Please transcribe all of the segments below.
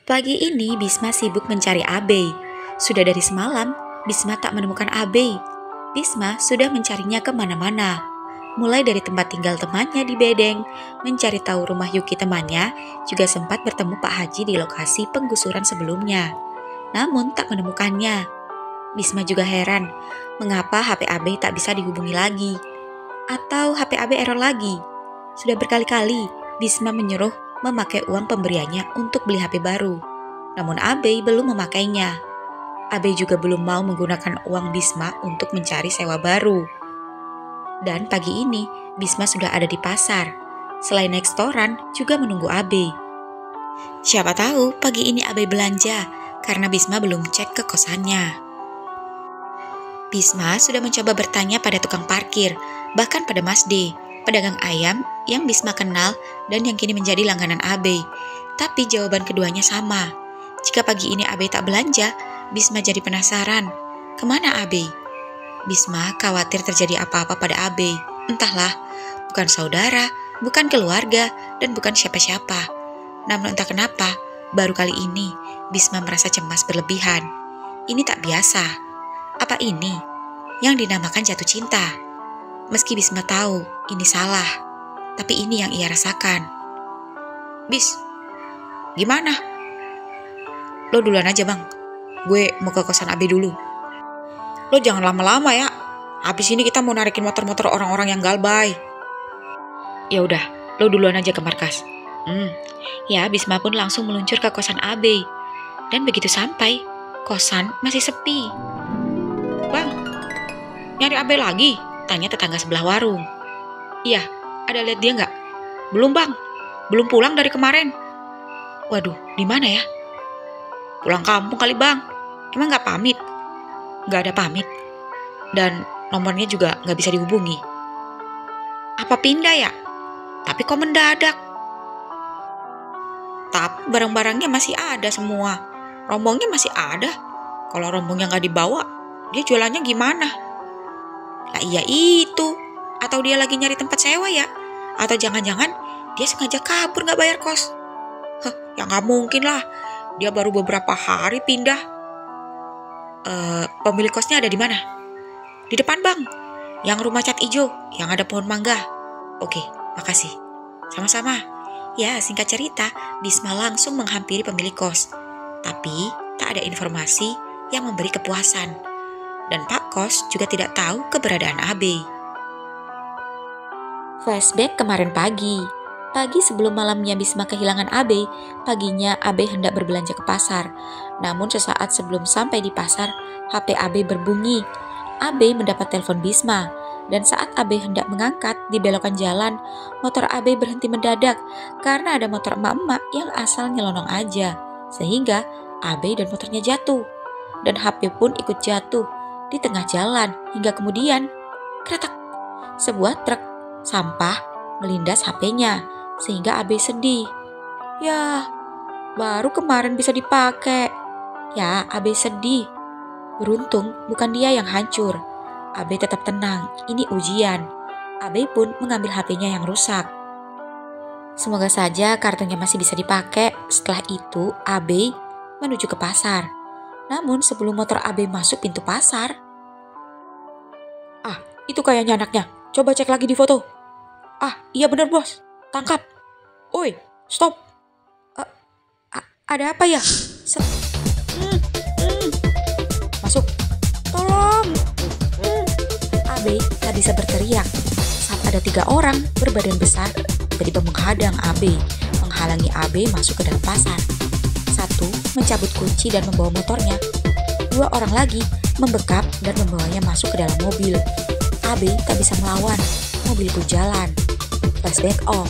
Pagi ini Bisma sibuk mencari Abe. Sudah dari semalam, Bisma tak menemukan Abe. Bisma sudah mencarinya kemana-mana. Mulai dari tempat tinggal temannya di Bedeng, mencari tahu rumah Yuki temannya, juga sempat bertemu Pak Haji di lokasi penggusuran sebelumnya. Namun tak menemukannya. Bisma juga heran, mengapa HP Abe tak bisa dihubungi lagi. Atau HP Abe error lagi. Sudah berkali-kali, Bisma menyuruh memakai uang pemberiannya untuk beli HP baru. Namun Abe belum memakainya. Abe juga belum mau menggunakan uang Bisma untuk mencari sewa baru. Dan pagi ini, Bisma sudah ada di pasar. Selain naik setoran, juga menunggu Abe. Siapa tahu pagi ini Abe belanja, karena Bisma belum cek ke kosannya. Bisma sudah mencoba bertanya pada tukang parkir, bahkan pada Mas D, pedagang ayam yang Bisma kenal dan yang kini menjadi langganan Abe. Tapi jawaban keduanya sama. Jika pagi ini Abe tak belanja, Bisma jadi penasaran. Kemana Abe? Bisma khawatir terjadi apa-apa pada Abe. Entahlah, bukan saudara, bukan keluarga, dan bukan siapa-siapa. Namun entah kenapa, baru kali ini Bisma merasa cemas berlebihan. Ini tak biasa. Apa ini yang dinamakan jatuh cinta? Meski Bisma tahu ini salah, tapi ini yang ia rasakan. Bis, gimana? Lo duluan aja bang, gue mau ke kosan Abe dulu. Lo jangan lama-lama ya, habis ini kita mau narikin motor-motor orang-orang yang galbay. Ya udah, lo duluan aja ke markas. Ya, Bisma pun langsung meluncur ke kosan Abe. Dan begitu sampai, kosan masih sepi. Bang, nyari Abe lagi? Tanya tetangga sebelah warung. Iya, ada lihat dia nggak? Belum bang, belum pulang dari kemarin. Waduh, di mana ya? Pulang kampung kali bang. Emang nggak pamit? Nggak ada pamit. Dan nomornya juga nggak bisa dihubungi. Apa pindah ya? Tapi kok mendadak? Tapi barang-barangnya masih ada semua. Rombongnya masih ada. Kalau rombongnya nggak dibawa, dia jualannya gimana? Lah iya itu. Atau dia lagi nyari tempat sewa ya? Atau jangan-jangan dia sengaja kabur nggak bayar kos? Ya nggak mungkin lah. Dia baru beberapa hari pindah. Pemilik kosnya ada di mana? Di depan bang. Yang rumah cat ijo, yang ada pohon mangga. Oke, makasih. Sama-sama. Ya, singkat cerita, Bisma langsung menghampiri pemilik kos. Tapi tak ada informasi yang memberi kepuasan. Dan Pak Kos juga tidak tahu keberadaan Abe. Flashback kemarin pagi. Pagi sebelum malamnya Bisma kehilangan Abe, paginya Abe hendak berbelanja ke pasar. Namun sesaat sebelum sampai di pasar, HP Abe berbunyi. Abe mendapat telepon Bisma. Dan saat Abe hendak mengangkat di belokan jalan, motor Abe berhenti mendadak karena ada motor emak-emak yang asal nyelonong aja. Sehingga Abe dan motornya jatuh. Dan HP pun ikut jatuh di tengah jalan hingga kemudian kretak, sebuah truk sampah melindas HP-nya sehingga Abe sedih. Ya, baru kemarin bisa dipakai. Ya, Abe sedih. Beruntung bukan dia yang hancur. Abe tetap tenang, ini ujian. Abe pun mengambil HP-nya yang rusak. Semoga saja kartunya masih bisa dipakai. Setelah itu, Abe menuju ke pasar. Namun sebelum motor Abe masuk pintu pasar, itu kayaknya anaknya. Coba cek lagi di foto. Iya bener bos. Tangkap. Oi, stop. Ada apa ya? Masuk. Tolong. Abe tak bisa berteriak saat ada 3 orang berbadan besar tiba-tiba menghadang Abe, menghalangi Abe masuk ke dalam pasar. 1 mencabut kunci dan membawa motornya. 2 orang lagi membekap dan membawanya masuk ke dalam mobil. Abe tak bisa melawan, mobil pun jalan. Flashback off.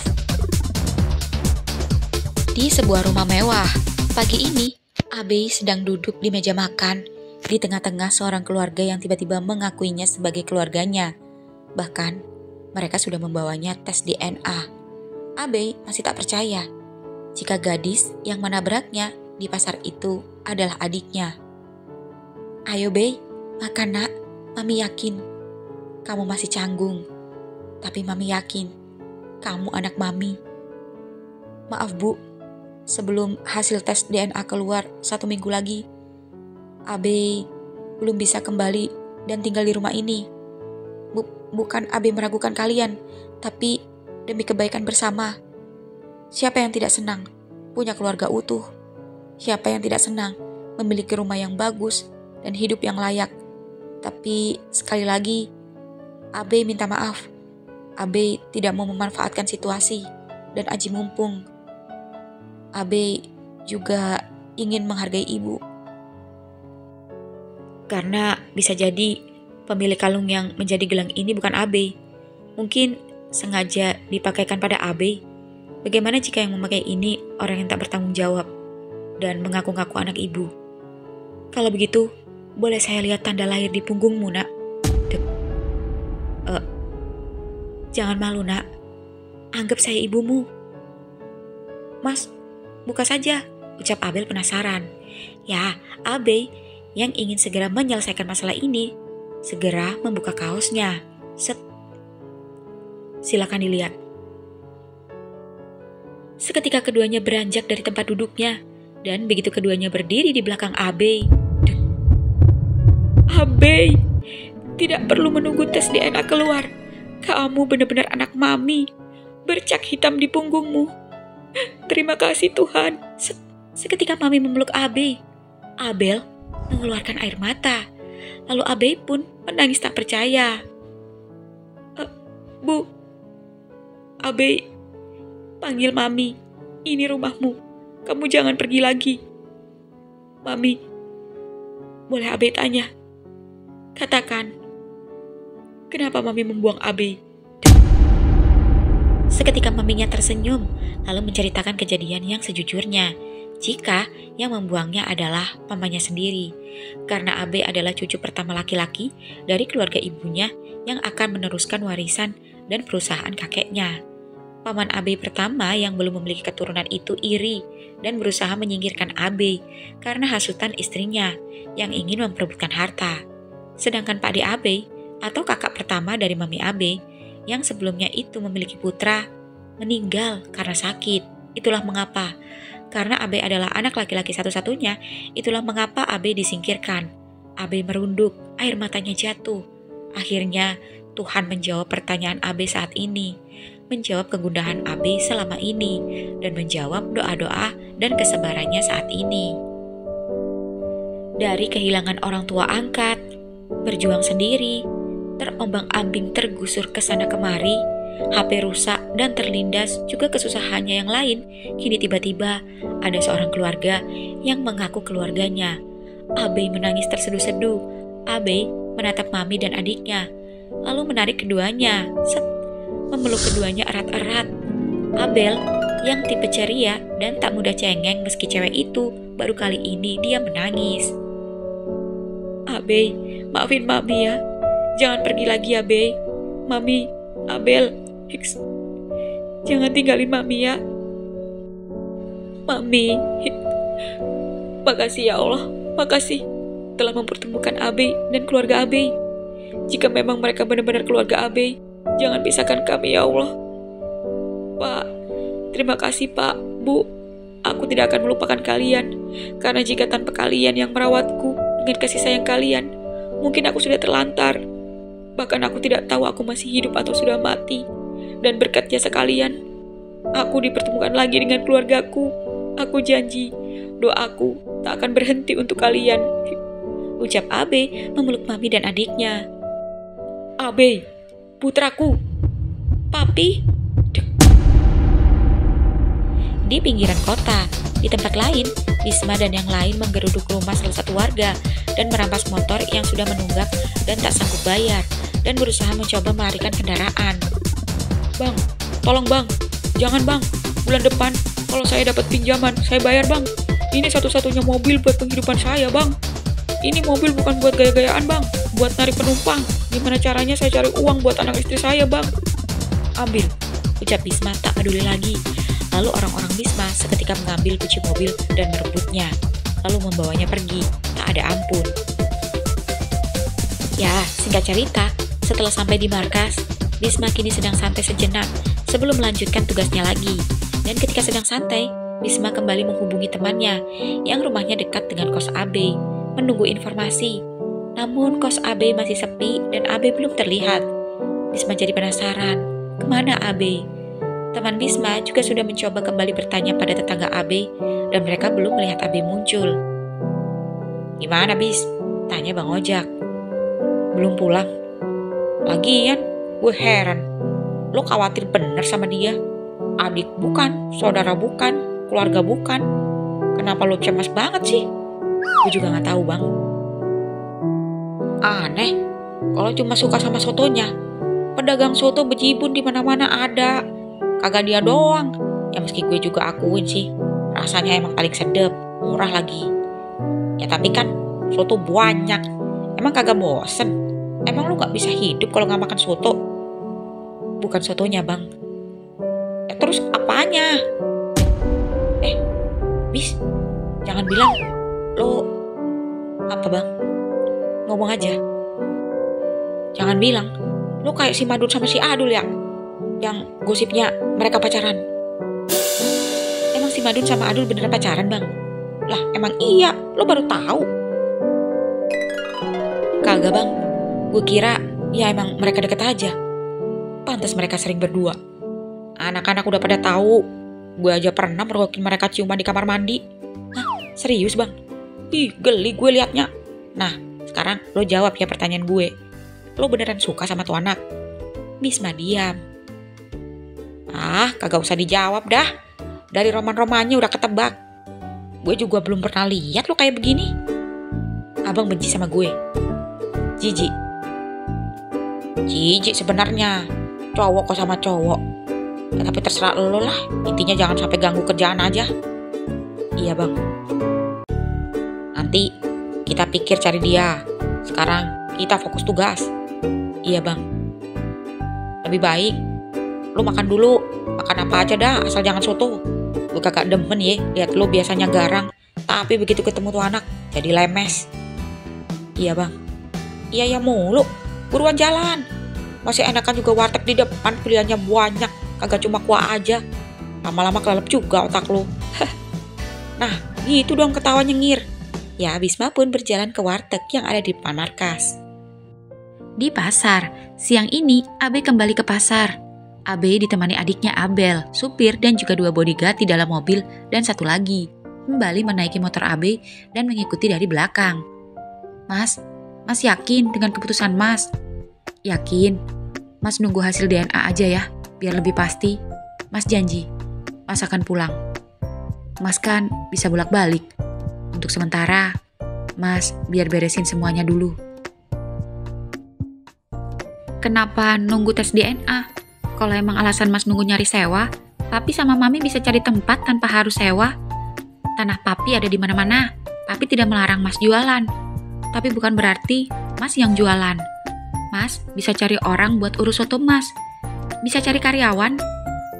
Di sebuah rumah mewah, pagi ini Abe sedang duduk di meja makan, di tengah-tengah seorang keluarga yang tiba-tiba mengakuinya sebagai keluarganya. Bahkan, mereka sudah membawanya tes DNA. Abe masih tak percaya jika gadis yang menabraknya di pasar itu adalah adiknya. Ayo Be, makan nak, Mami yakin kamu masih canggung. Tapi Mami yakin kamu anak Mami. Maaf Bu, sebelum hasil tes DNA keluar 1 minggu lagi, Abe belum bisa kembali dan tinggal di rumah ini. Bukan Abe meragukan kalian, tapi demi kebaikan bersama. Siapa yang tidak senang punya keluarga utuh? Siapa yang tidak senang memiliki rumah yang bagus dan hidup yang layak? Tapi sekali lagi, Abe minta maaf. Abe tidak mau memanfaatkan situasi dan aji mumpung. Abe juga ingin menghargai ibu. Karena bisa jadi pemilik kalung yang menjadi gelang ini bukan Abe. Mungkin sengaja dipakaikan pada Abe. Bagaimana jika yang memakai ini orang yang tak bertanggung jawab dan mengaku-ngaku anak ibu? Kalau begitu, boleh saya lihat tanda lahir di punggungmu, nak? Jangan malu, nak. Anggap saya ibumu. Mas, buka saja, ucap Abel penasaran. Ya, Abe yang ingin segera menyelesaikan masalah ini, segera membuka kaosnya. Set. Silakan dilihat. Seketika keduanya beranjak dari tempat duduknya, dan begitu keduanya berdiri di belakang Abe. Abe, tidak perlu menunggu tes DNA keluar. Kamu benar-benar anak mami. Bercak hitam di punggungmu. Terima kasih Tuhan. Seketika mami memeluk Abe, Abel mengeluarkan air mata. Lalu Abe pun menangis tak percaya. Bu, Abe, panggil mami. Ini rumahmu. Kamu jangan pergi lagi. Mami, boleh Abe tanya? Katakan, kenapa mami membuang Abe? Seketika maminya tersenyum, lalu menceritakan kejadian yang sejujurnya. Jika yang membuangnya adalah pamannya sendiri, karena Abe adalah cucu pertama laki-laki dari keluarga ibunya yang akan meneruskan warisan dan perusahaan kakeknya. Paman Abe pertama yang belum memiliki keturunan itu iri dan berusaha menyingkirkan Abe karena hasutan istrinya yang ingin memperebutkan harta. Sedangkan Pak De Abe atau kakak pertama dari Mami Abe yang sebelumnya itu memiliki putra meninggal karena sakit. Itulah mengapa. Karena Abe adalah anak laki-laki satu-satunya, itulah mengapa Abe disingkirkan. Abe merunduk, air matanya jatuh. Akhirnya Tuhan menjawab pertanyaan Abe saat ini, menjawab kegundahan Abe selama ini, dan menjawab doa-doa dan kesabarannya saat ini. Dari kehilangan orang tua angkat, berjuang sendiri, terombang-ambing tergusur ke sana kemari, HP rusak dan terlindas juga kesusahannya yang lain. Kini tiba-tiba ada seorang keluarga yang mengaku keluarganya. Abe menangis terseduh-seduh. Abe menatap mami dan adiknya, lalu menarik keduanya, memeluk keduanya erat-erat. Abel yang tipe ceria dan tak mudah cengeng meski cewek itu, baru kali ini dia menangis. Abe, maafin mami ya. Jangan pergi lagi Abe. Mami, Abel, Hicks, jangan tinggalin mami ya. Mami, makasih ya Allah, makasih telah mempertemukan Abe dan keluarga Abe. Jika memang mereka benar-benar keluarga Abe, jangan pisahkan kami ya Allah. Pak, terima kasih Pak, Bu. Aku tidak akan melupakan kalian, karena jika tanpa kalian yang merawatku dengan kasih sayang kalian, mungkin aku sudah terlantar. Bahkan aku tidak tahu aku masih hidup atau sudah mati. Dan berkat jasa kalian, aku dipertemukan lagi dengan keluargaku. Aku janji, doaku tak akan berhenti untuk kalian. Ucap Abe memeluk mami dan adiknya. Abe, putraku. Papi. Di pinggiran kota, di tempat lain, Bisma dan yang lain menggeruduk rumah salah satu warga dan merampas motor yang sudah menunggak dan tak sanggup bayar, dan berusaha mencoba melarikan kendaraan. Bang, tolong bang, jangan bang, bulan depan kalau saya dapat pinjaman, saya bayar bang. Ini satu-satunya mobil buat penghidupan saya bang. Ini mobil bukan buat gaya-gayaan bang, buat narik penumpang. Gimana caranya saya cari uang buat anak istri saya bang? Ambil, ucap Bisma tak peduli lagi. Lalu orang-orang Bisma seketika mengambil kunci mobil dan merebutnya, lalu membawanya pergi, tak ada ampun. Ya, singkat cerita, setelah sampai di markas, Bisma kini sedang santai sejenak sebelum melanjutkan tugasnya lagi. Dan ketika sedang santai, Bisma kembali menghubungi temannya yang rumahnya dekat dengan kos Abe, menunggu informasi. Namun kos Abe masih sepi dan Abe belum terlihat. Bisma jadi penasaran, kemana Abe? Teman Bisma juga sudah mencoba kembali bertanya pada tetangga Abe dan mereka belum melihat Abe muncul. Gimana Bis? Tanya Bang Ojak. Belum pulang. Lagian, gue heran. Lo khawatir bener sama dia? Adik bukan, saudara bukan, keluarga bukan. Kenapa lo cemas banget sih? Gue juga gak tahu Bang. Aneh, kalau cuma suka sama sotonya. Pedagang soto bejibun di mana-mana ada. Kagak dia doang. Ya meski gue juga akuin sih, rasanya emang paling sedep, murah lagi. Ya tapi kan soto banyak. Emang kagak bosen? Emang lu gak bisa hidup kalau gak makan soto? Bukan sotonya Bang. Terus apanya? Bis, jangan bilang lo apa Bang? Ngomong aja. Jangan bilang lo kayak si Madun sama si Adul ya, yang gosipnya mereka pacaran. Emang si Madun sama Adul beneran pacaran Bang? Lah emang iya, lo baru tahu? Kagak Bang, gue kira ya emang mereka deket aja. Pantas mereka sering berdua. Anak-anak udah pada tahu. Gue aja pernah mergokin mereka ciuman di kamar mandi. Hah, serius Bang? Ih, geli gue liatnya. Nah, sekarang lo jawab ya pertanyaan gue. Lo beneran suka sama tuh anak? Bisma diam. Ah, kagak usah dijawab dah. Dari roman-romannya udah ketebak. Gue juga belum pernah lihat lo kayak begini. Abang benci sama gue. Jijik. Jijik sebenarnya. Cowok kok sama cowok. Ya, tapi terserah lo lah. Intinya jangan sampai ganggu kerjaan aja. Iya Bang. Nanti kita pikir cari dia. Sekarang kita fokus tugas. Iya Bang. Lebih baik lo makan dulu. Makan apa aja dah, asal jangan soto. Gue kagak demen ya lihat lo biasanya garang, tapi begitu ketemu tuh anak jadi lemes. Iya Bang. Iya ya mulu. Buruan jalan. Masih enakan juga warteg di depan, pilihannya banyak. Kagak cuma kuah aja. Lama-lama kelelep juga otak lo. Nah gitu dong ketawa nyengir. Ya Bisma pun berjalan ke warteg yang ada di depan markas. Di pasar, siang ini Abe kembali ke pasar. Abe ditemani adiknya Abel, supir dan juga 2 bodyguard di dalam mobil dan satu lagi. Kembali menaiki motor Abe dan mengikuti dari belakang. Mas yakin dengan keputusan Mas? Yakin. Mas nunggu hasil DNA aja ya, biar lebih pasti. Mas janji, Mas akan pulang. Mas kan bisa bolak-balik. Untuk sementara, Mas biar beresin semuanya dulu. Kenapa nunggu tes DNA? Kalau emang alasan Mas nunggu nyari sewa, Papi sama Mami bisa cari tempat tanpa harus sewa. Tanah Papi ada di mana-mana. Papi tidak melarang Mas jualan. Tapi bukan berarti Mas yang jualan. Mas bisa cari orang buat urus soto Mas. Bisa cari karyawan.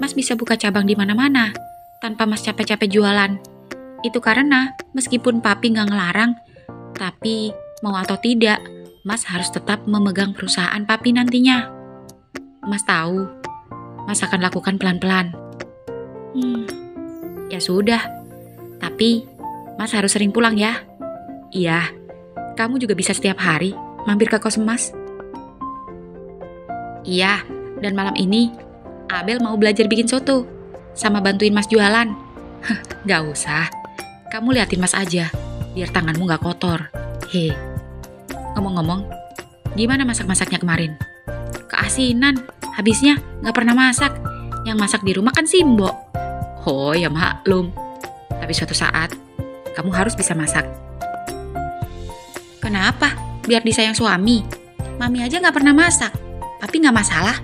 Mas bisa buka cabang di mana-mana tanpa Mas capek-capek jualan. Itu karena meskipun Papi nggak ngelarang, tapi mau atau tidak, Mas harus tetap memegang perusahaan Papi nantinya. Mas tahu, Mas akan lakukan pelan-pelan. Ya sudah, tapi Mas harus sering pulang ya. Iya, kamu juga bisa setiap hari mampir ke kos Mas. Iya, dan malam ini Abel mau belajar bikin soto sama bantuin Mas jualan. Gak usah, kamu liatin Mas aja, biar tanganmu gak kotor. Ngomong-ngomong, gimana masak-masaknya kemarin? Keasinan, habisnya gak pernah masak. Yang masak di rumah kan Simbo. Oh ya maklum, tapi suatu saat kamu harus bisa masak. Kenapa? Biar disayang suami. Mami aja gak pernah masak. Tapi gak masalah,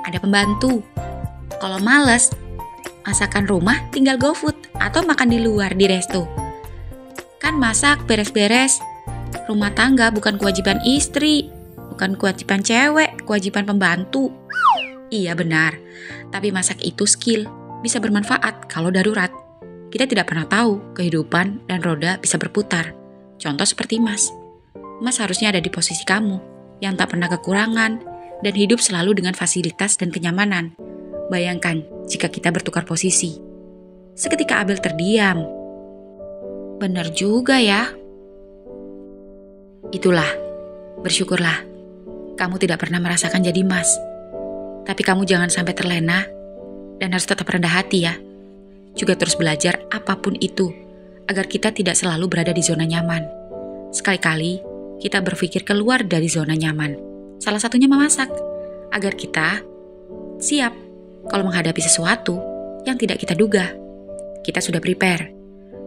ada pembantu. Kalau males, masakan rumah tinggal GoFood atau makan di luar di resto. Kan masak, beres-beres rumah tangga bukan kewajiban istri, bukan kewajiban cewek, kewajiban pembantu. Iya benar, tapi masak itu skill, bisa bermanfaat kalau darurat. Kita tidak pernah tahu kehidupan dan roda bisa berputar. Contoh seperti Mas. Mas harusnya ada di posisi kamu, yang tak pernah kekurangan, dan hidup selalu dengan fasilitas dan kenyamanan. Bayangkan jika kita bertukar posisi. Seketika Abel terdiam. Benar juga ya. Itulah, bersyukurlah. Kamu tidak pernah merasakan jadi Mas. Tapi kamu jangan sampai terlena dan harus tetap rendah hati ya. Juga terus belajar apapun itu, agar kita tidak selalu berada di zona nyaman. Sekali-kali kita berpikir keluar dari zona nyaman. Salah satunya memasak, agar kita siap kalau menghadapi sesuatu yang tidak kita duga. Kita sudah prepare.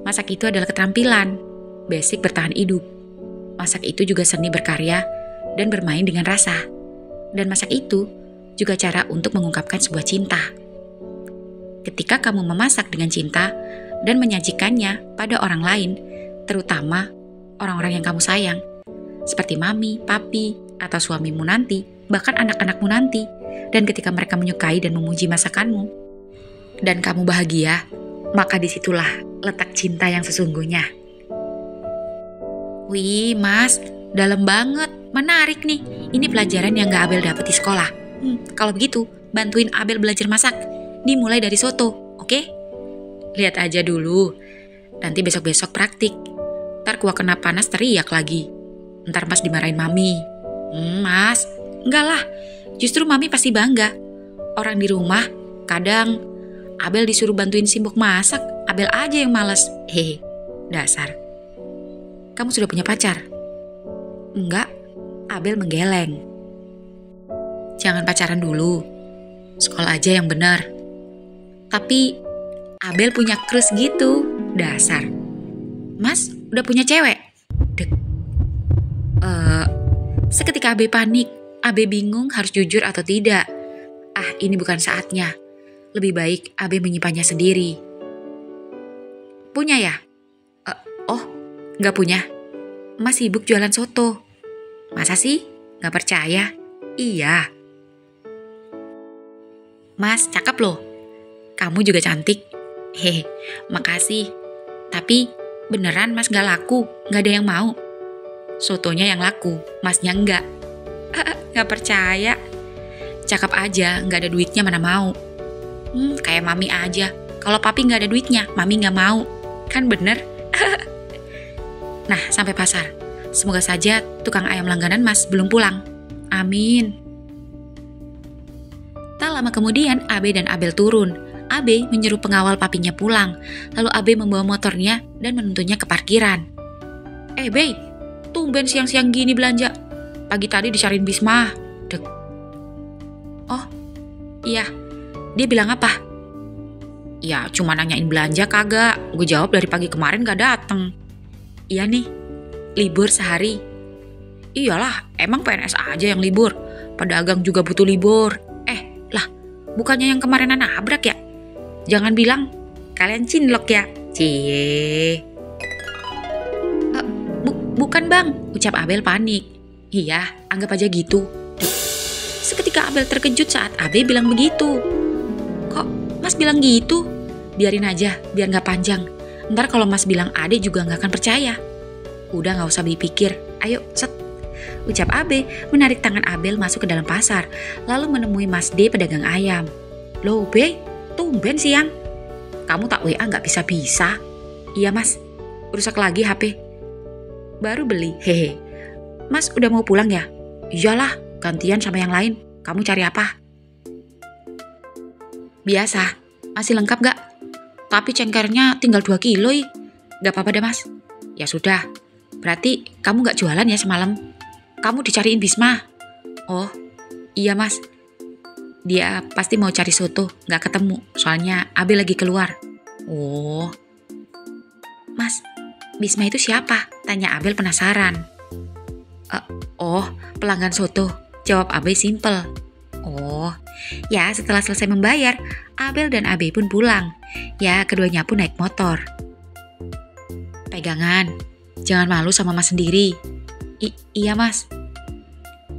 Masak itu adalah keterampilan, basic bertahan hidup. Masak itu juga seni berkarya dan bermain dengan rasa. Dan masak itu juga cara untuk mengungkapkan sebuah cinta. Ketika kamu memasak dengan cinta dan menyajikannya pada orang lain, terutama orang-orang yang kamu sayang, seperti mami, papi, atau suamimu nanti, bahkan anak-anakmu nanti, dan ketika mereka menyukai dan memuji masakanmu, dan kamu bahagia, maka disitulah letak cinta yang sesungguhnya. Wih, Mas, dalam banget, menarik nih. Ini pelajaran yang gak Abel dapat di sekolah. Kalau begitu, bantuin Abel belajar masak. Dimulai dari soto, oke? Lihat aja dulu. Nanti besok-besok praktik. Ntar kuah kena panas teriak lagi. Ntar Mas dimarahin Mami. Mas, enggak lah. Justru Mami pasti bangga. Orang di rumah, kadang Abel disuruh bantuin Simbok masak. Abel aja yang malas. Hehe, dasar. Kamu sudah punya pacar? Enggak, Abel menggeleng. Jangan pacaran dulu. Sekolah aja yang benar. Tapi Abel punya crush gitu. Dasar. Mas, udah punya cewek? Dek. Seketika Abe panik. Abe bingung harus jujur atau tidak. Ini bukan saatnya. Lebih baik Abe menyimpannya sendiri. Punya ya? Gak punya. Mas sibuk jualan soto. Masa sih? Gak percaya? Iya. Mas, cakep loh. Kamu juga cantik. Hehe, makasih. Tapi beneran Mas gak laku, gak ada yang mau. Sotonya yang laku, Masnya enggak. Gak percaya. Cakep aja, gak ada duitnya mana mau. Kayak Mami aja. Kalau Papi gak ada duitnya, Mami gak mau. Kan bener? Nah, sampai pasar. Semoga saja tukang ayam langganan Mas belum pulang. Amin. Tak lama kemudian, Abe dan Abel turun. Abe menyuruh pengawal papinya pulang. Lalu Abe membawa motornya dan menuntunnya ke parkiran. Be, tumben siang-siang gini belanja. Pagi tadi dicariin Bisma. Dek. Oh, iya. Dia bilang apa? Ya, cuma nanyain belanja kagak. Gue jawab dari pagi kemarin gak dateng. Iya nih, libur sehari. Iyalah, emang PNS aja yang libur. Pedagang juga butuh libur. Bukannya yang kemarin nabrak ya? Jangan bilang kalian cinlok ya. Cie. Bukan bang, ucap Abel panik. Iya, anggap aja gitu. Seketika Abel terkejut saat Abe bilang begitu. Kok Mas bilang gitu? Biarin aja, biar gak panjang. Ntar kalau Mas bilang Ade juga gak akan percaya. Udah gak usah dipikir. Ayo, set. Ucap Abe menarik tangan Abel masuk ke dalam pasar, lalu menemui Mas D pedagang ayam. Loh Be, tumben siang. Kamu tak WA gak bisa-bisa? Iya Mas, rusak lagi HP. Baru beli, hehe. Mas udah mau pulang ya? Iyalah, gantian sama yang lain. Kamu cari apa? Biasa, masih lengkap gak? Tapi cengkernya tinggal 2 kilo. Gak apa-apa deh Mas. Ya sudah, berarti kamu gak jualan ya semalam? Kamu dicariin Bisma? Oh, iya Mas. Dia pasti mau cari soto, gak ketemu. Soalnya Abe lagi keluar. Oh. Mas, Bisma itu siapa? Tanya Abel penasaran. Pelanggan soto. Jawab Abe simpel. Oh, ya setelah selesai membayar, Abel dan Abe pun pulang. Ya, keduanya pun naik motor. Pegangan, jangan malu sama Mas sendiri. Iya Mas.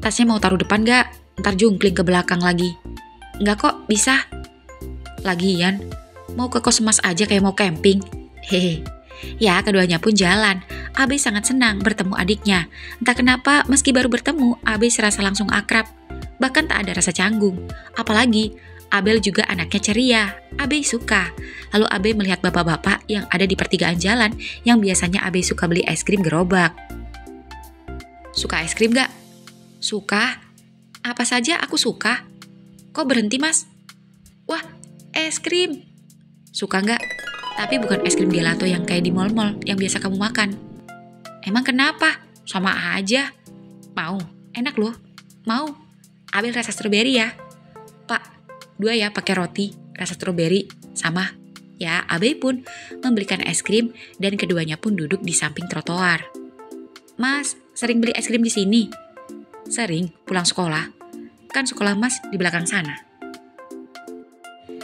Tasnya mau taruh depan gak? Ntar jungkling ke belakang lagi. Enggak kok, bisa. Lagian, mau ke kos Mas aja kayak mau camping. Hehe. Ya, keduanya pun jalan. Abe sangat senang bertemu adiknya. Entah kenapa, meski baru bertemu, Abe serasa langsung akrab. Bahkan tak ada rasa canggung. Apalagi, Abel juga anaknya ceria. Abe suka. Lalu Abe melihat bapak-bapak yang ada di pertigaan jalan yang biasanya Abe suka beli es krim gerobak. Suka es krim gak? Suka. Apa saja aku suka. Kok berhenti, Mas? Wah, es krim. Suka gak? Tapi bukan es krim gelato yang kayak di mall-mall yang biasa kamu makan. Emang kenapa? Sama aja. Mau? Enak loh. Mau? Abel rasa stroberi ya? Pak, 2 ya pakai roti, rasa stroberi, sama. Ya, Abe pun membelikan es krim dan keduanya pun duduk di samping trotoar. Mas, sering beli es krim di sini? Sering, pulang sekolah. Kan sekolah Mas di belakang sana.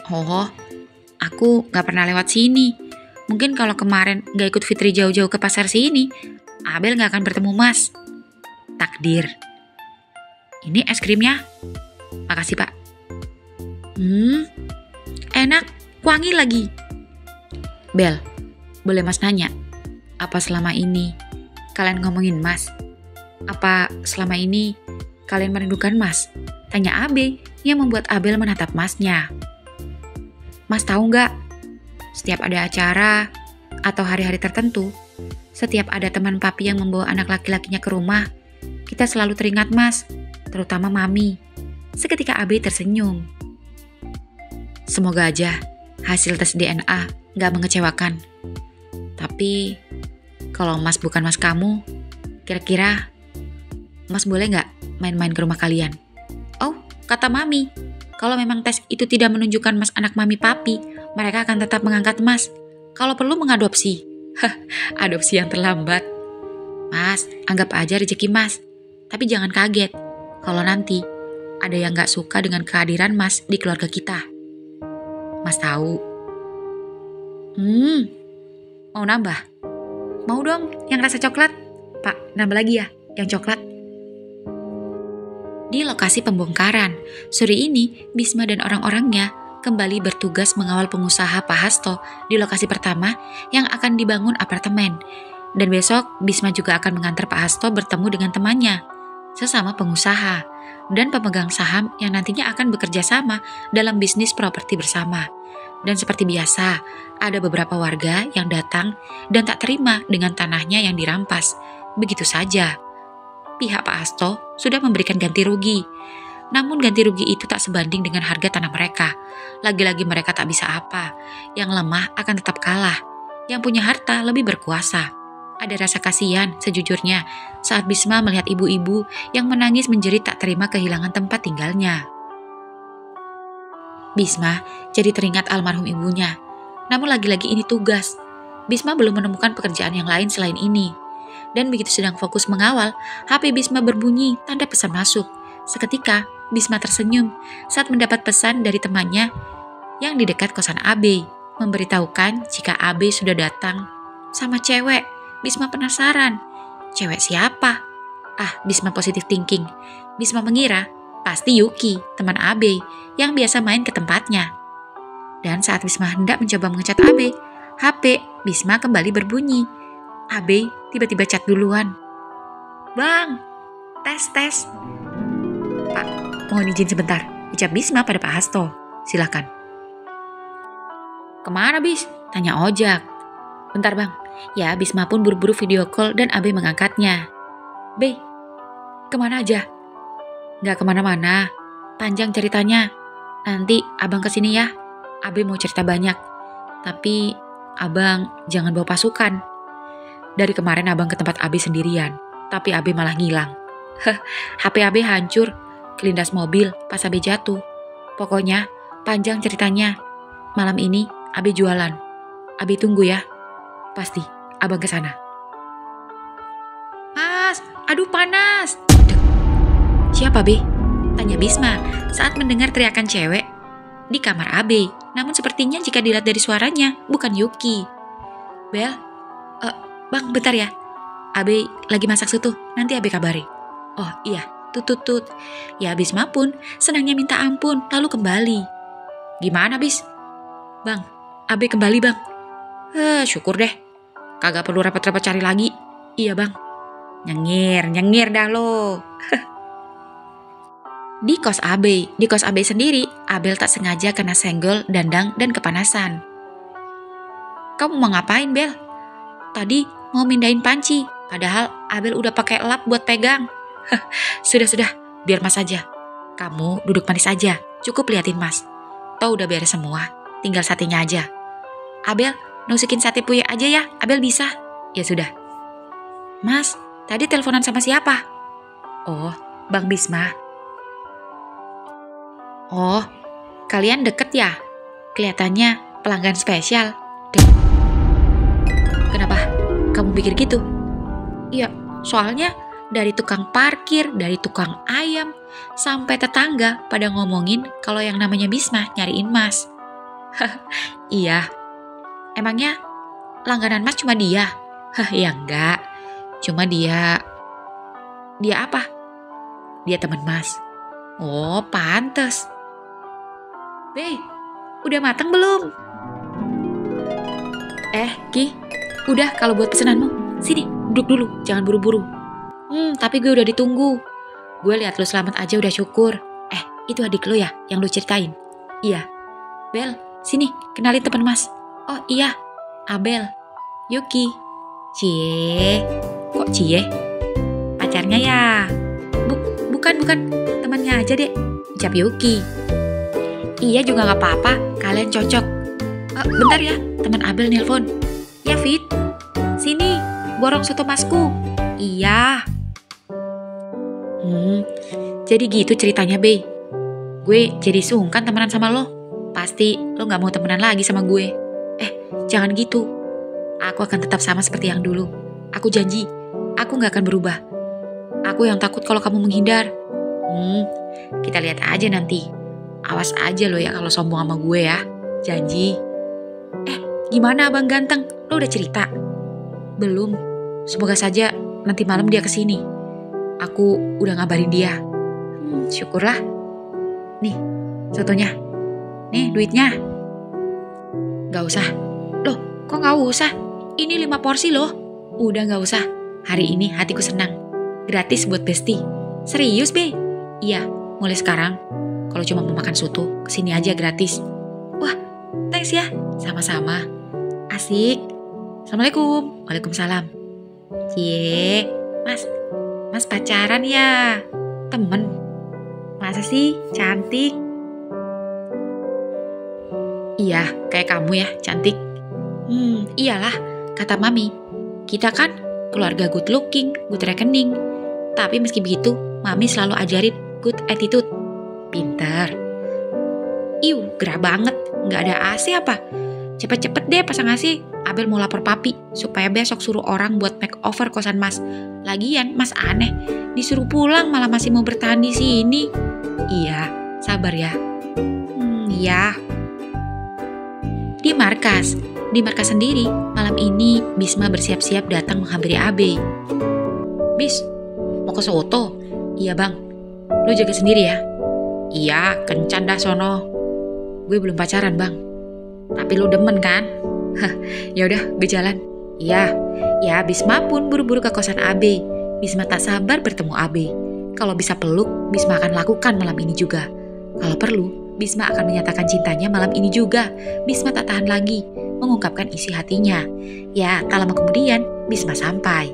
Oh, aku gak pernah lewat sini. Mungkin kalau kemarin gak ikut Fitri jauh-jauh ke pasar sini, Abel gak akan bertemu Mas. Takdir. Ini es krimnya. Makasih, Pak. Enak, wangi lagi. Bel, boleh Mas nanya, apa selama ini kalian ngomongin Mas? Apa selama ini kalian merindukan Mas? Tanya Abe yang membuat Abel menatap Masnya. Mas tahu nggak? Setiap ada acara atau hari-hari tertentu, setiap ada teman papi yang membawa anak laki-lakinya ke rumah, kita selalu teringat Mas, terutama Mami. Seketika Abe tersenyum. Semoga aja hasil tes DNA gak mengecewakan. Tapi kalau Mas bukan Mas kamu, kira-kira Mas boleh gak main-main ke rumah kalian? Oh, kata Mami, kalau memang tes itu tidak menunjukkan Mas anak Mami papi, mereka akan tetap mengangkat Mas. Kalau perlu mengadopsi. Adopsi yang terlambat. Mas, anggap aja rezeki Mas. Tapi jangan kaget kalau nanti ada yang gak suka dengan kehadiran Mas di keluarga kita. Mas tahu. Mau nambah? Mau dong yang rasa coklat? Pak, nambah lagi ya yang coklat. Di lokasi pembongkaran, sore ini Bisma dan orang-orangnya kembali bertugas mengawal pengusaha Pak Hasto di lokasi pertama yang akan dibangun apartemen. Dan besok Bisma juga akan mengantar Pak Hasto bertemu dengan temannya, sesama pengusaha dan pemegang saham yang nantinya akan bekerja sama dalam bisnis properti bersama. Dan seperti biasa, ada beberapa warga yang datang dan tak terima dengan tanahnya yang dirampas. Begitu saja. Pihak Pak Hasto sudah memberikan ganti rugi. Namun ganti rugi itu tak sebanding dengan harga tanah mereka. Lagi-lagi mereka tak bisa apa. Yang lemah akan tetap kalah. Yang punya harta lebih berkuasa. Ada rasa kasihan sejujurnya saat Bisma melihat ibu-ibu yang menangis menjerit tak terima kehilangan tempat tinggalnya. Bisma jadi teringat almarhum ibunya. Namun lagi-lagi ini tugas. Bisma belum menemukan pekerjaan yang lain selain ini. Dan begitu sedang fokus mengawal, HP Bisma berbunyi tanda pesan masuk. Seketika, Bisma tersenyum saat mendapat pesan dari temannya yang di dekat kosan Abe, memberitahukan jika Abe sudah datang sama cewek. Bisma penasaran, cewek siapa? Bisma positive thinking. Bisma mengira pasti Yuki, teman Abe, yang biasa main ke tempatnya. Dan saat Bisma hendak mencoba mengecat Abe, HP Bisma kembali berbunyi. Abe tiba-tiba chat duluan. Bang, tes. Pak, mohon izin sebentar, ucap Bisma pada Pak Hasto. Silakan. Kemana Bis? Tanya Ojak. Bentar bang. Ya, Bisma pun buru-buru video call dan Abe mengangkatnya. Be, kemana aja? Gak kemana-mana, panjang ceritanya. Nanti abang kesini ya, Abe mau cerita banyak. Tapi abang jangan bawa pasukan. Dari kemarin abang ke tempat Abe sendirian, tapi Abe malah ngilang. HP Abe hancur, kelindas mobil pas Abe jatuh. Pokoknya panjang ceritanya. Malam ini Abe jualan. Abe tunggu ya. Pasti abang kesana. Mas, aduh panas. Siapa Be? Tanya Bisma saat mendengar teriakan cewek di kamar Abe. Namun sepertinya jika dilihat dari suaranya bukan Yuki. Bel, bang bentar ya. Abe lagi masak soto, nanti Abe kabari. Oh iya, tut. Ya Bisma pun senangnya minta ampun lalu kembali. Gimana Bis? Bang, Abe kembali bang. Syukur deh. Kagak perlu repot-repot cari lagi. Iya bang. Nyengir dah lo. Di kos AB sendiri, Abel tak sengaja kena senggol, dandang, dan kepanasan. Kamu mau ngapain, Bel? Tadi mau mindahin panci, padahal Abel udah pakai lap buat pegang. Sudah, biar Mas aja. Kamu duduk manis aja, cukup liatin Mas. Toh udah beres semua, tinggal satenya aja. Abel, nusukin sate puyuh aja ya, Abel bisa. Ya sudah. Mas, tadi teleponan sama siapa? Oh, Bang Bisma. Oh, kalian deket ya? Kelihatannya pelanggan spesial. Kenapa kamu pikir gitu? Iya, soalnya dari tukang parkir, dari tukang ayam, sampai tetangga pada ngomongin kalau yang namanya Bisma nyariin Mas. Iya, emangnya langganan Mas cuma dia? Ya enggak, cuma dia apa? Dia teman Mas. Oh, pantes. Udah matang belum? Ki, udah kalau buat pesenanmu. Sini, duduk dulu, jangan buru-buru. Tapi gue udah ditunggu. Gue lihat lu selamat aja udah syukur. Itu adik lu ya, yang lu ceritain? Iya. Bel, sini, kenalin teman Mas. Oh iya, Abel. Yuki. Cie. Kok Cie? Pacarnya ya? Bukan. Temannya aja deh. Ucap Yuki. Iya juga gak apa-apa, kalian cocok. Bentar ya, teman Abel nelpon. Ya Fit, sini, borong soto Masku. Iya. Jadi gitu ceritanya, Be. Gue jadi sungkan temenan sama lo. Pasti lo gak mau temenan lagi sama gue. Jangan gitu. Aku akan tetap sama seperti yang dulu. Aku janji, aku gak akan berubah. Aku yang takut kalau kamu menghindar. Kita lihat aja nanti. Awas aja lo ya kalau sombong sama gue ya. Janji. Gimana abang ganteng? Lo udah cerita? Belum. Semoga saja nanti malam dia kesini. Aku udah ngabarin dia. Syukurlah. Nih, sotonya. Nih, duitnya. Gak usah. Loh, kok gak usah? Ini 5 porsi loh. Udah gak usah. Hari ini hatiku senang. Gratis buat Besti. Serius, Be? Iya, mulai sekarang. Kalau cuma mau makan soto, kesini aja gratis. Wah, thanks ya. Sama-sama. Asik. Assalamualaikum. Waalaikumsalam. Cie, Mas pacaran ya? Temen? Masa sih? Cantik. Iya, kayak kamu ya, cantik. Iyalah, kata Mami. Kita kan keluarga good looking, good reckoning. Tapi meski begitu, Mami selalu ajarin good attitude. Pintar. Gerah banget. Nggak ada AC apa? Cepet-cepet deh pasang AC. Abel mau lapor papi supaya besok suruh orang buat makeover kosan Mas. Lagian Mas aneh, disuruh pulang malah masih mau bertahan di sini. Iya, sabar ya. Iya. Di markas sendiri, malam ini Bisma bersiap-siap datang menghampiri Abe. Bis, mau ke soto? Iya bang. Lo jaga sendiri ya. Iya, kencan dah sono. Gue belum pacaran, Bang. Tapi lu demen kan? Ya udah, gue jalan. Iya. Ya, Bisma pun buru-buru ke kosan Abe. Bisma tak sabar bertemu Abe. Kalau bisa peluk, Bisma akan lakukan malam ini juga. Kalau perlu, Bisma akan menyatakan cintanya malam ini juga. Bisma tak tahan lagi, mengungkapkan isi hatinya. Ya, tak lama kemudian, Bisma sampai.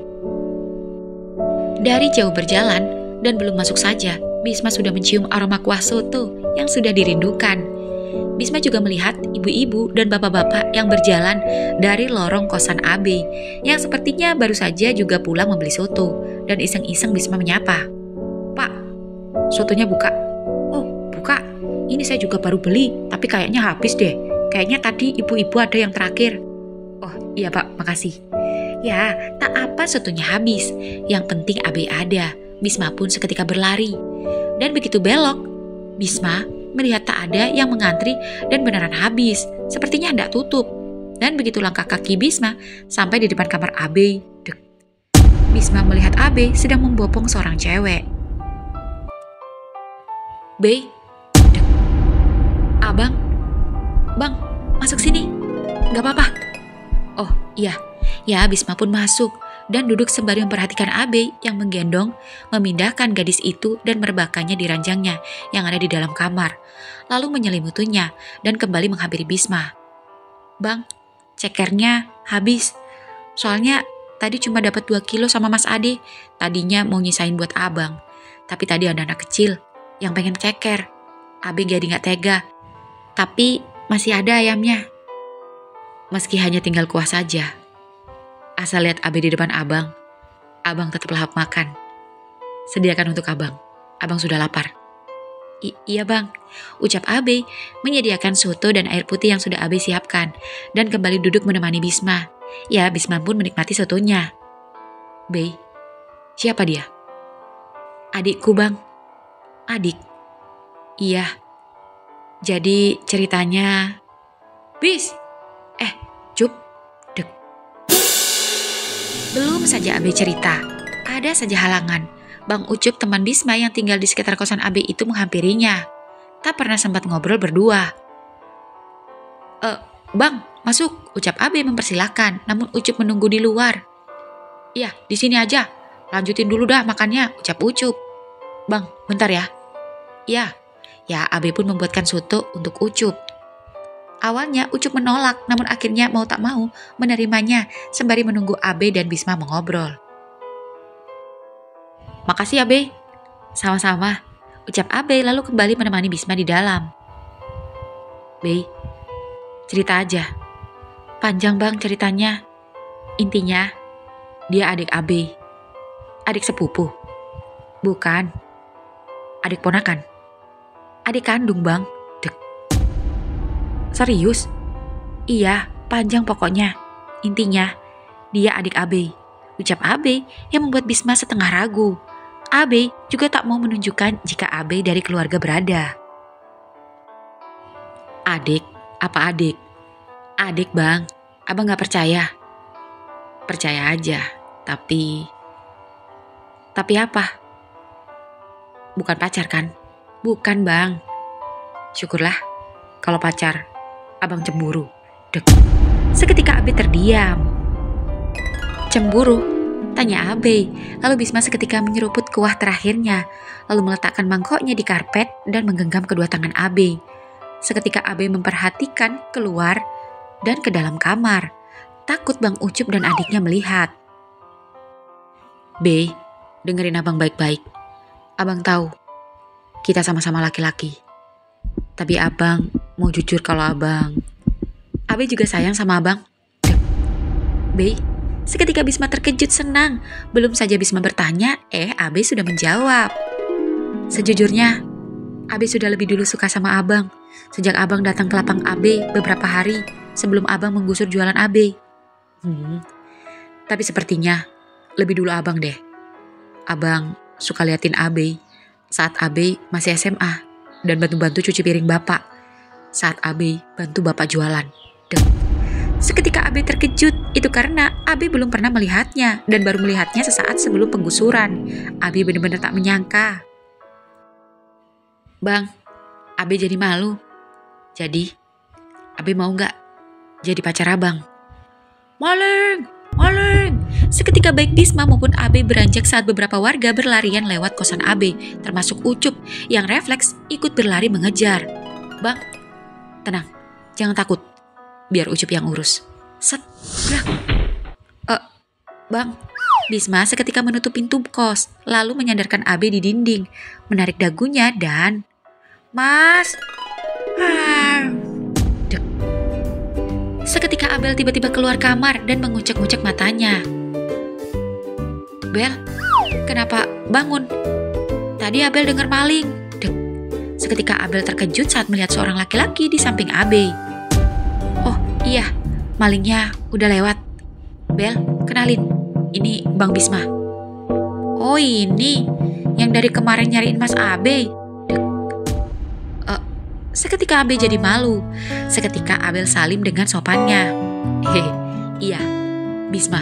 Dari jauh berjalan, dan belum masuk saja, Bisma sudah mencium aroma kuah soto yang sudah dirindukan. Bisma juga melihat ibu-ibu dan bapak-bapak yang berjalan dari lorong kosan Abe, yang sepertinya baru saja juga pulang membeli soto, dan iseng-iseng Bisma menyapa. Pak, sotonya buka. Oh, buka. Ini saya juga baru beli, tapi kayaknya habis deh. Kayaknya tadi ibu-ibu ada yang terakhir. Oh, iya Pak, makasih. Ya, tak apa sotonya habis. Yang penting Abe ada. Bisma pun seketika berlari. Dan begitu belok, Bisma melihat tak ada yang mengantri dan beneran habis. Sepertinya hendak tutup. Dan begitu langkah kaki Bisma sampai di depan kamar Abe, dek. Bisma melihat Abe sedang membopong seorang cewek. Be, dek. Abang, Bang, masuk sini. Gak apa-apa. Oh iya, ya Bisma pun masuk. dan duduk sembari memperhatikan Abe yang menggendong, memindahkan gadis itu dan merebahkannya di ranjangnya yang ada di dalam kamar, lalu menyelimutinya dan kembali menghampiri Bisma. "Bang, cekernya habis. Soalnya tadi cuma dapat 2 kilo sama Mas Ade. Tadinya mau nyisain buat abang. Tapi tadi ada anak kecil yang pengen ceker. Abe jadi gak tega. Tapi masih ada ayamnya. Meski hanya tinggal kuah saja. Asal lihat Abe di depan abang tetap lahap makan. Sediakan untuk abang sudah lapar." Iya bang, ucap Abe menyediakan soto dan air putih yang sudah Abe siapkan dan kembali duduk menemani Bisma. Ya, Bisma pun menikmati sotonya. "Be, siapa dia?" "Adikku bang." "Adik?" "Iya. Jadi ceritanya..." "Bis! Cup, dek." Belum saja Abe cerita, ada saja halangan. Bang Ucup teman Bisma yang tinggal di sekitar kosan Abe itu menghampirinya. Tak pernah sempat ngobrol berdua. Bang, masuk," ucap Abe mempersilahkan, namun Ucup menunggu di luar. "Iya, di sini aja. Lanjutin dulu dah makannya," ucap Ucup. "Bang, bentar ya." "Iya." Ya, Abe pun membuatkan soto untuk Ucup. Awalnya Ucup menolak, namun akhirnya mau tak mau menerimanya sembari menunggu Abe dan Bisma mengobrol. "Makasih Abe." "Sama-sama," ucap Abe lalu kembali menemani Bisma di dalam. "Be, cerita aja." "Panjang bang ceritanya. Intinya, dia adik Abe." "Adik sepupu?" "Bukan. Adik ponakan." "Adik kandung bang." "Serius?" "Iya, panjang pokoknya. Intinya, dia adik Abe," ucap Abe yang membuat Bisma setengah ragu. Abe juga tak mau menunjukkan jika Abe dari keluarga berada. "Adik? Apa adik?" "Adik bang, abang gak percaya?" "Percaya aja, tapi..." "Tapi apa?" "Bukan pacar kan?" "Bukan bang." "Syukurlah kalau pacar. Abang cemburu." Seketika Abe terdiam. "Cemburu?" tanya Abe. Lalu Bisma seketika menyeruput kuah terakhirnya, lalu meletakkan mangkoknya di karpet dan menggenggam kedua tangan Abe. Seketika Abe memperhatikan keluar dan ke dalam kamar. Takut Bang Ucup dan adiknya melihat. "Be, dengerin abang baik-baik. Abang tahu, kita sama-sama laki-laki. Tapi abang mau jujur kalau Abe juga sayang sama abang." "Be," seketika Bisma terkejut senang. Belum saja Bisma bertanya, Abe sudah menjawab. "Sejujurnya, Abe sudah lebih dulu suka sama abang. Sejak abang datang ke lapang Abe beberapa hari sebelum abang menggusur jualan Abe. Tapi sepertinya lebih dulu abang deh. Abang suka liatin Abe saat Abe masih SMA dan bantu-bantu cuci piring bapak saat Abe bantu bapak jualan." Seketika Abe terkejut, itu karena Abe belum pernah melihatnya dan baru melihatnya sesaat sebelum penggusuran. Abe benar-benar tak menyangka. "Bang, Abe jadi malu. Jadi, Abe mau gak jadi pacar abang?" "Maling! Maling!" Seketika baik Bisma maupun Abe beranjak saat beberapa warga berlarian lewat kosan Abe, termasuk Ucup yang refleks ikut berlari mengejar. "Bang, tenang, jangan takut. Biar Ucup yang urus." Set, blak. "Bang." Bisma seketika menutup pintu kos, lalu menyandarkan Abe di dinding, menarik dagunya dan... "Mas!" Dek. Seketika Abel tiba-tiba keluar kamar dan mengucek-ngucek matanya. "Bel, kenapa bangun? Tadi Abel dengar maling." Dek. Seketika Abel terkejut saat melihat seorang laki-laki di samping Abe. "Oh iya, malingnya udah lewat. Bel, kenalin, ini Bang Bisma." "Oh ini, yang dari kemarin nyariin Mas Abe." Seketika Abe jadi malu. Seketika Abel salim dengan sopannya. "Iya, Bisma."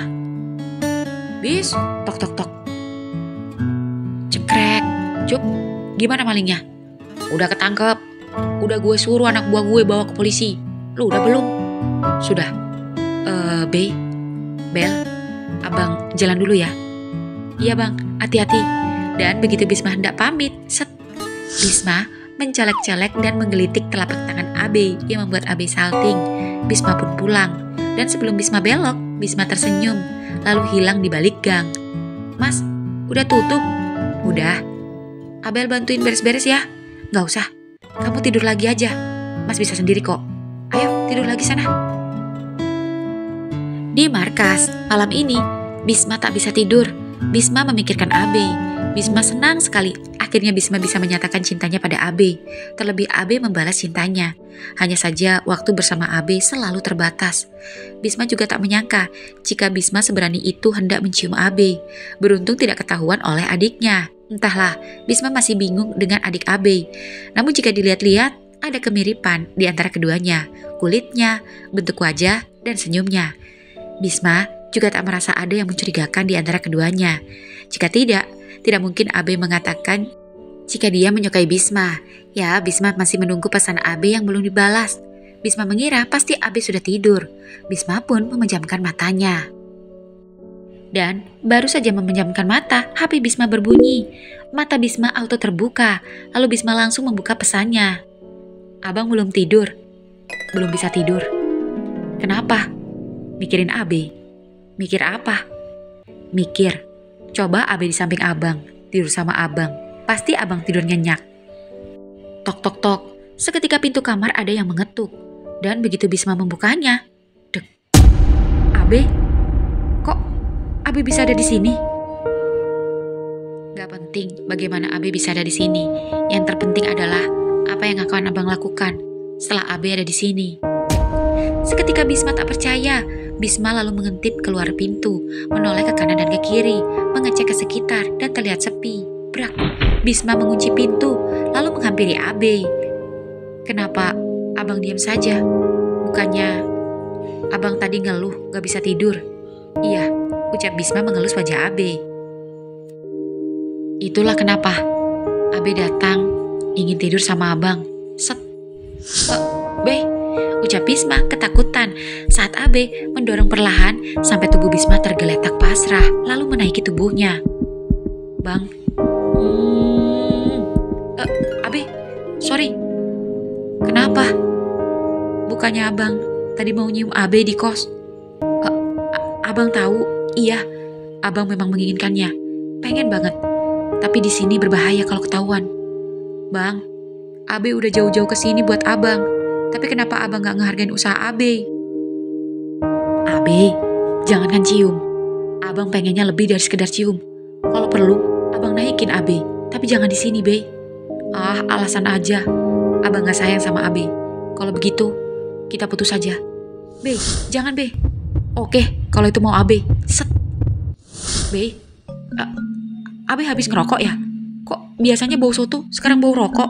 "Bis, tok tok tok." Cekrek. "Cup, gimana malingnya?" "Udah ketangkep. Udah gue suruh anak buah gue bawa ke polisi. Lu udah belum?" "Sudah." Bel, Abang jalan dulu ya. Iya bang, hati-hati. Dan begitu Bisma hendak pamit, set. Bisma mencolek-colek dan menggelitik telapak tangan Abe yang membuat Abe salting. Bisma pun pulang. Dan sebelum Bisma belok, Bisma tersenyum, lalu hilang di balik gang. Mas, udah tutup? Udah. Abel bantuin beres-beres ya. Gak usah, kamu tidur lagi aja. Mas bisa sendiri kok. Ayo tidur lagi sana. Di markas, malam ini, Bisma tak bisa tidur. Bisma memikirkan Abe. Bisma senang sekali. Akhirnya Bisma bisa menyatakan cintanya pada Abe. Terlebih Abe membalas cintanya. Hanya saja waktu bersama Abe selalu terbatas. Bisma juga tak menyangka jika Bisma seberani itu hendak mencium Abe. Beruntung tidak ketahuan oleh adiknya. Entahlah, Bisma masih bingung dengan adik Abe. Namun jika dilihat-lihat, ada kemiripan di antara keduanya. Kulitnya, bentuk wajah, dan senyumnya. Bisma juga tak merasa ada yang mencurigakan di antara keduanya. Jika tidak mungkin Abe mengatakan jika dia menyukai Bisma. Ya, Bisma masih menunggu pesan Abe yang belum dibalas. Bisma mengira pasti Abe sudah tidur. Bisma pun memejamkan matanya. Dan baru saja memejamkan mata, HP Bisma berbunyi. Mata Bisma auto terbuka, lalu Bisma langsung membuka pesannya. Abang belum tidur? Belum bisa tidur. Kenapa? Mikirin Abe. Mikir apa? Mikir. Coba Abe di samping abang, tidur sama abang. Pasti abang tidur nyenyak. Tok tok tok. Seketika pintu kamar ada yang mengetuk. Dan begitu Bisma membukanya, dek. Abe? Kok Abe bisa ada di sini? Gak penting bagaimana Abe bisa ada di sini. Yang terpenting adalah apa yang akan abang lakukan setelah Abe ada di sini. Seketika Bisma tak percaya. Bisma lalu mengintip keluar pintu, menoleh ke kanan dan ke kiri, mengecek ke sekitar dan terlihat sepi. Brak, Bisma mengunci pintu, lalu menghampiri Abe. Kenapa abang diam saja? Bukannya abang tadi ngeluh gak bisa tidur? Iya, ucap Bisma mengelus wajah Abe. Itulah kenapa Abe datang ingin tidur sama abang. Set. Be, ucap Bisma ketakutan saat Abe mendorong perlahan sampai tubuh Bisma tergeletak pasrah lalu menaiki tubuhnya. Bang, Abe, sorry. Kenapa? Bukannya abang tadi mau nyium Abe di kos? Abang tahu, iya, abang memang menginginkannya, pengen banget. Tapi di sini berbahaya kalau ketahuan. Bang, Abe udah jauh-jauh ke sini buat abang. Tapi kenapa abang gak ngehargain usaha Abe? Abe, jangankan cium. Abang pengennya lebih dari sekedar cium. Kalau perlu, abang naikin Abe. Tapi jangan di sini, Be. Alasan aja. Abang gak sayang sama Abe. Kalau begitu, kita putus saja. Be, jangan Be. Oke, kalau itu mau Abe. Set. Be, Abe habis ngerokok ya? Kok biasanya bau soto, sekarang bau rokok?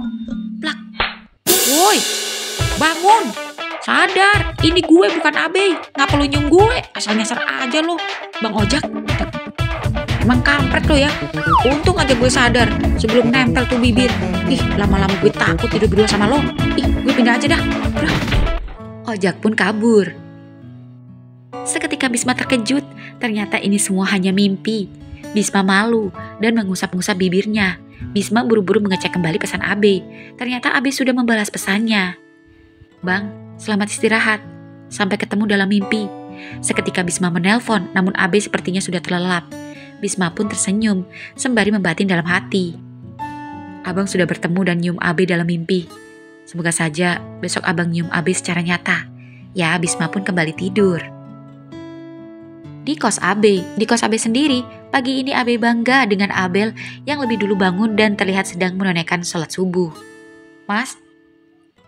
Plak. Woi, bangun. Sadar, ini gue bukan Abe. Ngapa lu nyium gue? Asal nyasar aja lo. Bang Ojak. Emang kampret lo ya. Untung aja gue sadar sebelum nempel tuh bibir. Ih, lama-lama gue takut tidur berdua sama lo. Ih, gue pindah aja dah. Ojak pun kabur. Seketika Bisma terkejut. Ternyata ini semua hanya mimpi. Bisma malu dan mengusap-ngusap bibirnya. Bisma buru-buru mengecek kembali pesan Abe. Ternyata Abe sudah membalas pesannya. Bang, selamat istirahat. Sampai ketemu dalam mimpi. Seketika Bisma menelpon, namun Abe sepertinya sudah terlelap. Bisma pun tersenyum, sembari membatin dalam hati. Abang sudah bertemu dan nyium Abe dalam mimpi. Semoga saja besok abang nyium Abe secara nyata. Ya, Bisma pun kembali tidur. Di kos Abe sendiri, pagi ini Abe bangga dengan Abel yang lebih dulu bangun dan terlihat sedang menunaikan sholat subuh. Mas,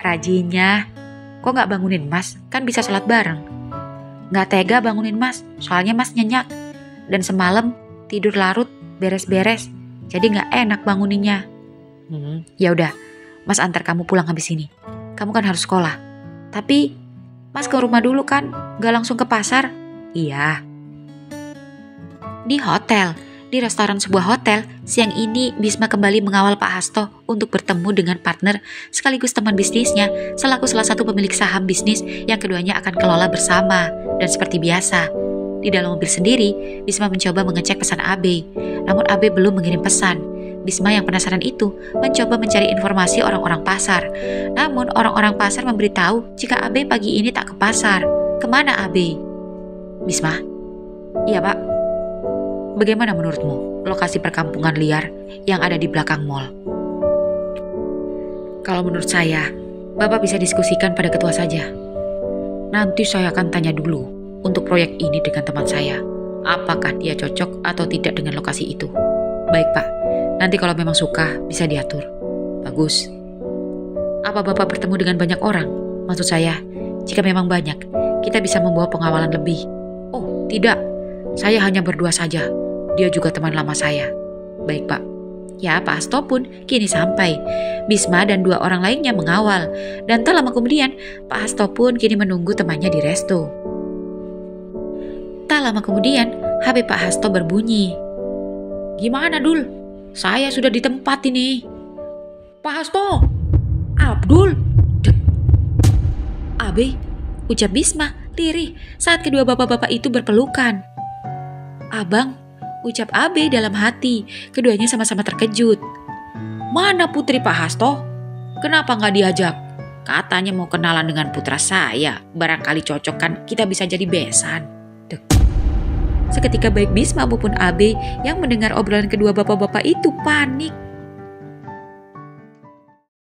rajinnya, kok gak bangunin Mas? Kan bisa sholat bareng. Gak tega bangunin Mas, soalnya Mas nyenyak. Dan semalam tidur larut, beres-beres, jadi gak enak banguninnya. Ya udah, Mas antar kamu pulang habis ini. Kamu kan harus sekolah. Tapi, Mas ke rumah dulu kan, gak langsung ke pasar? Iya. Di hotel, di restoran sebuah hotel, siang ini Bisma kembali mengawal Pak Hasto untuk bertemu dengan partner sekaligus teman bisnisnya selaku salah satu pemilik saham bisnis yang keduanya akan kelola bersama. Dan seperti biasa, Di dalam mobil sendiri, Bisma mencoba mengecek pesan Abe. Namun Abe belum mengirim pesan. Bisma yang penasaran itu mencoba mencari informasi orang-orang pasar. Namun orang-orang pasar memberitahu jika Abe pagi ini tak ke pasar. Kemana Abe? Bisma? Iya Pak. Bagaimana menurutmu lokasi perkampungan liar yang ada di belakang mall? Kalau menurut saya, Bapak bisa diskusikan pada ketua saja. Nanti saya akan tanya dulu untuk proyek ini dengan teman saya. Apakah dia cocok atau tidak dengan lokasi itu? Baik Pak, nanti kalau memang suka bisa diatur. Bagus. Apa Bapak bertemu dengan banyak orang? Maksud saya, jika memang banyak, kita bisa membawa pengawalan lebih. Oh, tidak. Saya hanya berdua saja. Dia juga teman lama saya. Baik Pak. Ya, Pak Hasto pun kini sampai. Bisma dan 2 orang lainnya mengawal. Dan tak lama kemudian, Pak Hasto pun kini menunggu temannya di resto. Tak lama kemudian, HP Pak Hasto berbunyi. Gimana Dul? Saya sudah di tempat ini. Pak Hasto! Abdul! Dek. Abe, ucap Bisma lirih saat kedua bapak-bapak itu berpelukan. Abang, ucap Abe dalam hati. Keduanya sama-sama terkejut. Mana putri Pak Hasto? Kenapa nggak diajak? Katanya mau kenalan dengan putra saya. Barangkali cocok kan kita bisa jadi besan. Dek. Seketika baik Bisma maupun Abe yang mendengar obrolan kedua bapak-bapak itu panik.